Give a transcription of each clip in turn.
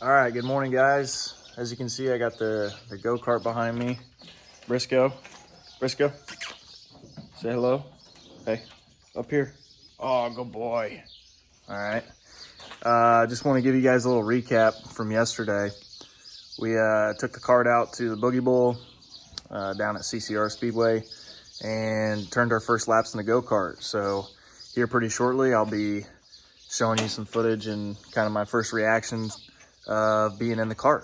All right, good morning, guys. As you can see, I got the go-kart behind me. Briscoe, say hello. Hey, up here. Oh, good boy. All right. Just want to give you guys a little recap from yesterday. We took the kart out to the Boggie Bowl down at CCR Speedway and turned our first laps in the go-kart. So here pretty shortly, I'll be showing you some footage and kind of my first reactions of being in the kart.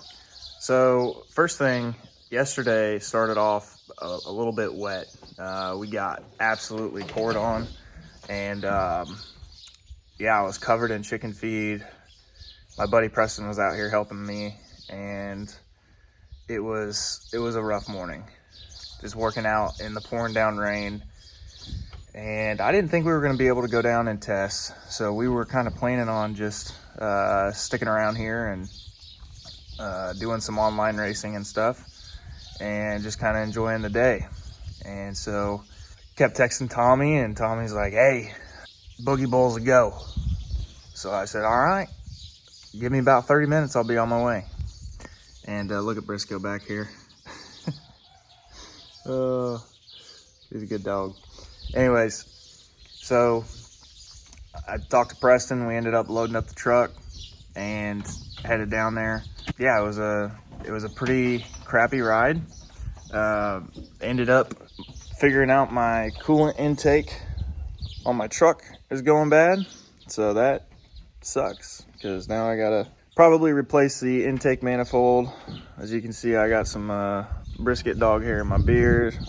So first thing, yesterday started off a little bit wet. We got absolutely poured on, and yeah, I was covered in chicken feed. My buddy Preston was out here helping me, and it was a rough morning, just working out in the pouring down rain. And I didn't think we were going to be able to go down and test, so we were kind of planning on just sticking around here and doing some online racing and stuff, and just kind of enjoying the day. And so kept texting Tommy, and Tommy's like, "Hey, Boggie Bowl's a go." So I said, "All right, give me about 30 minutes, I'll be on my way." And look at Briscoe back here. He's a good dog. Anyways, so I talked to Preston. We ended up loading up the truck and headed down there. Yeah, it was a pretty crappy ride. Ended up figuring out my coolant intake on my truck is going bad, so that sucks because now I gotta probably replace the intake manifold. As you can see, I got some brisket dog hair in my beard.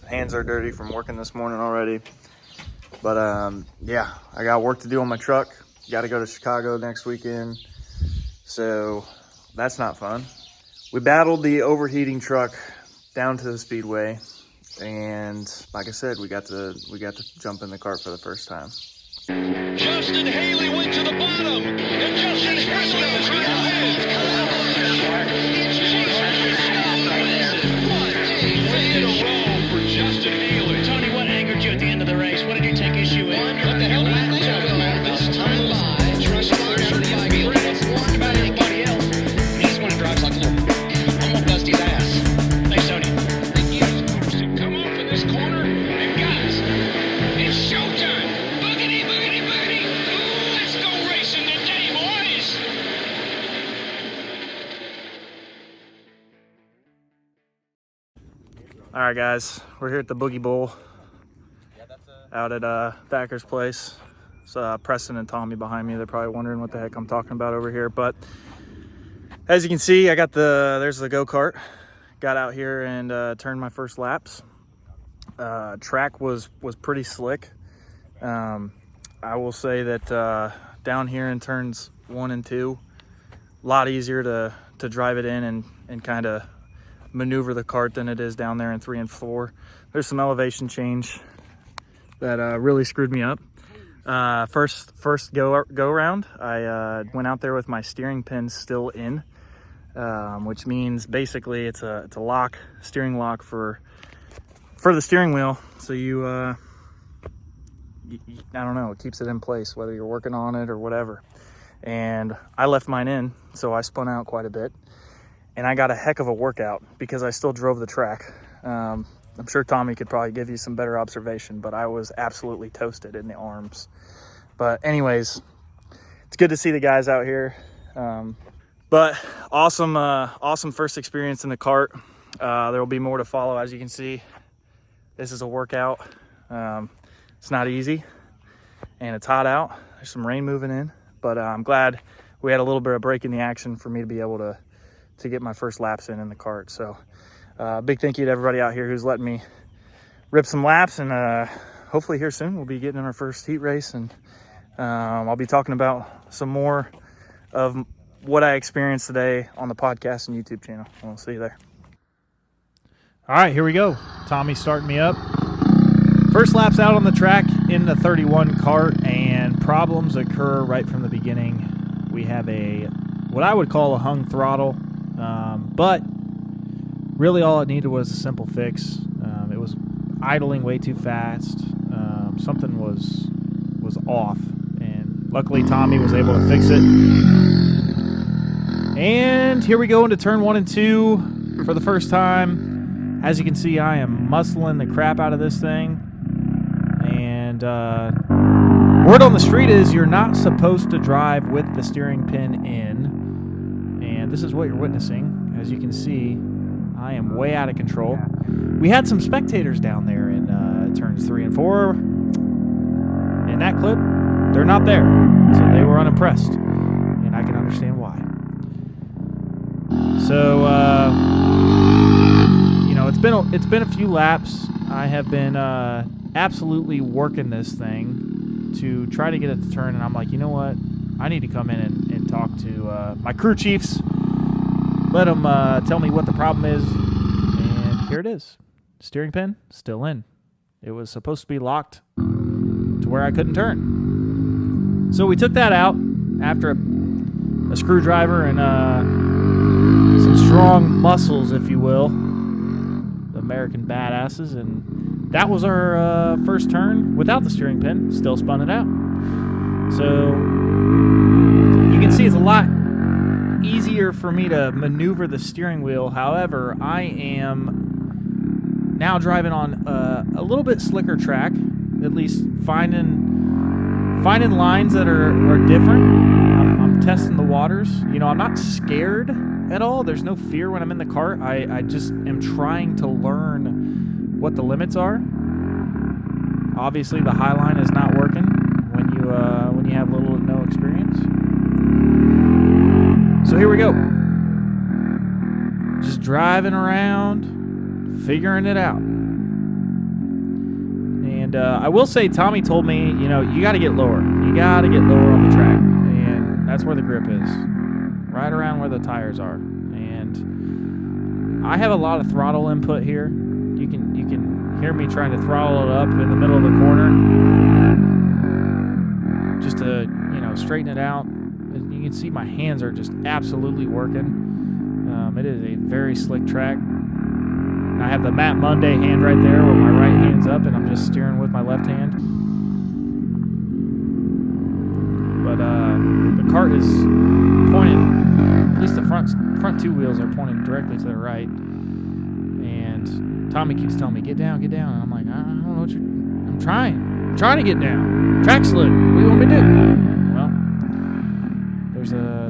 Hands are dirty from working this morning already. But yeah, I got work to do on my truck. Got to go to Chicago next weekend, so that's not fun. We battled the overheating truck down to the speedway, and like I said, we got to jump in the kart for the first time. Justin Haley went to the bottom, and Justin Haley. Tony, what angered you at the end of the race? What did you take issue in? What the hell do you think? This time by, trust the feel it's warned about anybody else. He's one who drives like a little. I'm gonna bust his ass. Thanks, Tony. Thank you. To come off in this corner, and guys, it's showtime. Boogity, boogity, boogity. Let's go racing today, boys. All right, guys, we're here at the Boggie Bowl out at Thacker's place. So Preston and Tommy behind me. They're probably wondering what the heck I'm talking about over here. But as you can see, I got there's the go-kart. Got out here and turned my first laps. Track was pretty slick. I will say that down here in turns 1 and 2, a lot easier to drive it in and kind of maneuver the kart than it is down there in 3 and 4. There's some elevation change that really screwed me up. First go round, I went out there with my steering pin still in, which means basically it's a steering lock for the steering wheel. So I don't know, it keeps it in place whether you're working on it or whatever. And I left mine in, so I spun out quite a bit, and I got a heck of a workout because I still drove the track. I'm sure Tommy could probably give you some better observation, but I was absolutely toasted in the arms. But anyways, it's good to see the guys out here. But awesome first experience in the kart. There will be more to follow. As you can see, this is a workout. It's not easy, and it's hot out. There's some rain moving in, but I'm glad we had a little bit of break in the action for me to be able to get my first laps in the kart. So big thank you to everybody out here who's letting me rip some laps, and hopefully here soon we'll be getting in our first heat race, and I'll be talking about some more of what I experienced today on the podcast and YouTube channel. We'll see you there. All right, here we go. Tommy starting me up. First laps out on the track in the 31 kart, and problems occur right from the beginning. We have what I would call a hung throttle, but really all it needed was a simple fix. It was idling way too fast. Something was off, and luckily Tommy was able to fix it. And here we go into turn 1 and 2 for the first time. As you can see, I am muscling the crap out of this thing. And word on the street is you're not supposed to drive with the steering pin in. And this is what you're witnessing. As you can see, I am way out of control. We had some spectators down there in turns 3 and 4. In that clip, they're not there. So they were unimpressed. And I can understand why. So, it's been a few laps. I have been absolutely working this thing to try to get it to turn, and I'm like, you know what? I need to come in and talk to my crew chiefs. Let them tell me what the problem is, and here it is. Steering pin still in. It was supposed to be locked to where I couldn't turn. So we took that out after a screwdriver and some strong muscles, if you will, the American badasses, and that was our first turn without the steering pin. Still spun it out. So you can see it's a lot easier for me to maneuver the steering wheel. However, I am now driving on a little bit slicker track, at least finding lines that are different. I'm testing the waters. You know, I'm not scared at all. There's no fear when I'm in the cart. I just am trying to learn what the limits are. Obviously, the high line is not working when you have little to no experience. So here we go. Just driving around, figuring it out. And I will say, Tommy told me, you know, you got to get lower. You got to get lower on the track. And that's where the grip is. Right around where the tires are. And I have a lot of throttle input here. You can hear me trying to throttle it up in the middle of the corner. Just to, you know, straighten it out. You can see my hands are just absolutely working. It is a very slick track. And I have the Matt Monday hand right there where my right hand's up and I'm just steering with my left hand. But the cart is pointed, at least the front two wheels are pointed directly to the right. And Tommy keeps telling me, get down. And I'm like, I don't know what I'm trying to get down. Track slick. What do you want me to do? Well,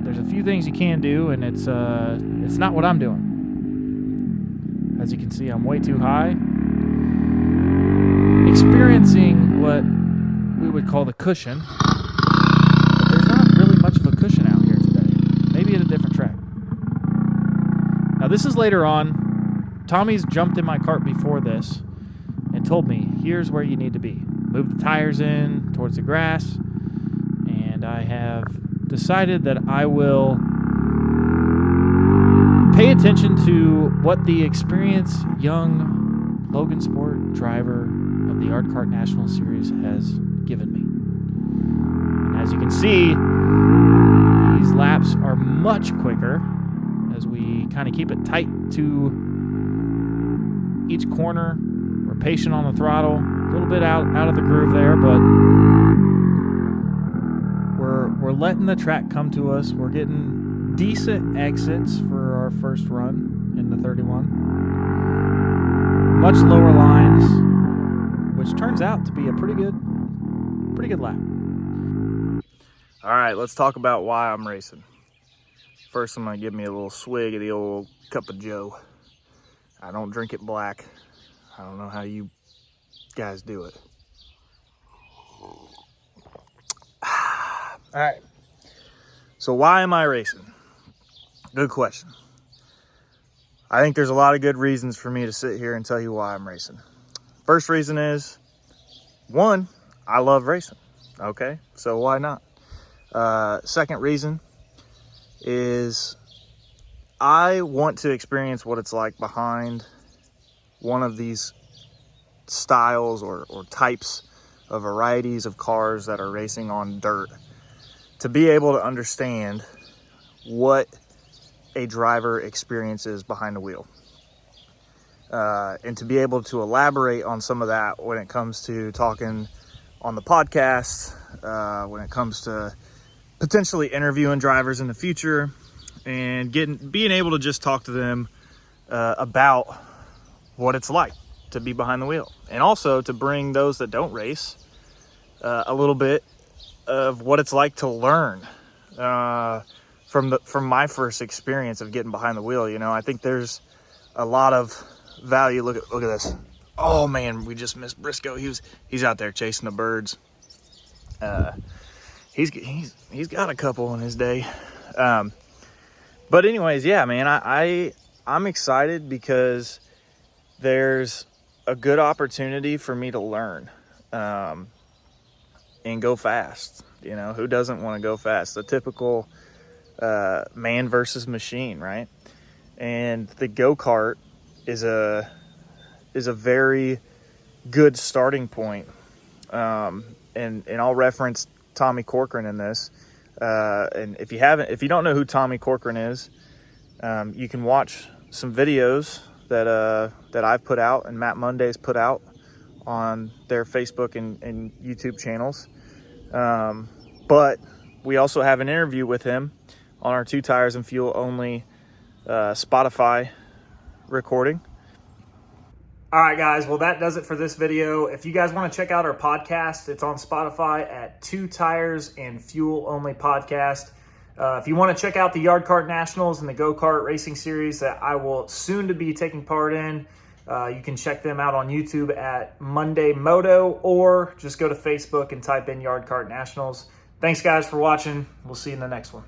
there's a few things you can do, and it's not what I'm doing. As you can see, I'm way too high. Experiencing what we would call the cushion. But there's not really much of a cushion out here today. Maybe at a different track. Now this is later on. Tommy's jumped in my cart before this and told me, here's where you need to be. Move the tires in towards the grass. And I have decided that I will pay attention to what the experienced young Logan Sport driver of the Art Kart National Series has given me. And as you can see, these laps are much quicker as we kind of keep it tight to each corner. We're patient on the throttle, a little bit out of the groove there, but we're letting the track come to us. We're getting decent exits for our first run in the 31. Much lower lines, which turns out to be a pretty good lap. All right, let's talk about why I'm racing. First, I'm gonna give me a little swig of the old cup of joe. I don't drink it black. I don't know how you guys do it. All right, so why am I racing? Good question. I think there's a lot of good reasons for me to sit here and tell you why I'm racing. First reason is, one, I love racing. Okay, so why not? Second reason is I want to experience what it's like behind one of these styles or types of varieties of cars that are racing on dirt, to be able to understand what a driver experiences behind the wheel, and to be able to elaborate on some of that when it comes to talking on the podcast, when it comes to potentially interviewing drivers in the future, and being able to just talk to them about what it's like to be behind the wheel, and also to bring those that don't race a little bit of what it's like to learn from my first experience of getting behind the wheel. You know, I think there's a lot of value. Look at this. Oh man, we just missed Briscoe. He's out there chasing the birds. He's got a couple in his day. But anyways, yeah, man, I'm excited because there's a good opportunity for me to learn and go fast. You know, who doesn't want to go fast? The typical man versus machine, right? And the go-kart is a very good starting point. And I'll reference Tommy Corcoran in this. And if you don't know who Tommy Corcoran is, you can watch some videos that I've put out and Matt Monday's put out on their Facebook and YouTube channels. But we also have an interview with him on our Two Tires and Fuel Only Spotify recording. All right, guys. Well, that does it for this video. If you guys want to check out our podcast, it's on Spotify at Two Tires and Fuel Only Podcast. If you want to check out the Yard Kart Nationals and the Go-Kart Racing Series that I will soon to be taking part in, you can check them out on YouTube at Monday Moto, or just go to Facebook and type in Yard Kart Nationals. Thanks, guys, for watching. We'll see you in the next one.